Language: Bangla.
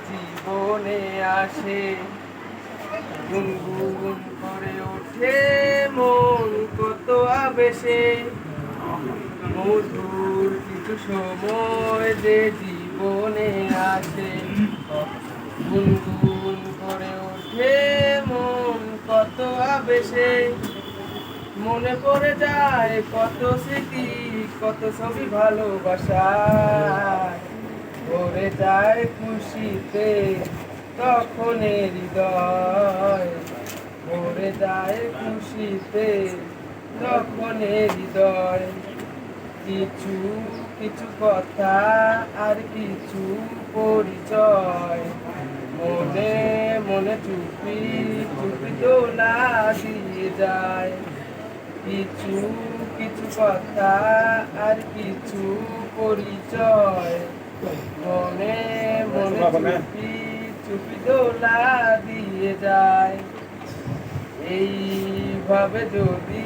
জীবনে আসে, গুনগুন করে ওঠে মন কত আবেশে। মধুর কিছু সময় যে জীবনে আসে, গুনগুন করে ওঠে মন কত আবেশে। মনে পড়ে যায় কত স্মৃতি, কত ছবি ভালোবাসায়, ভরে যায় খুশিতে তখন হৃদয়, ভরে যায় খুশিতে তখন হৃদয়। কিছু কিছু কথা আর কিছু পরিচয়, মনে মনে চুপি চুপি দোলা দিয়ে যায়। কিছু কিছু কথা আর কিছু পরিচয়, মনে মনে চুপি চুপি দোলা দিয়ে যায়। এইভাবে যদি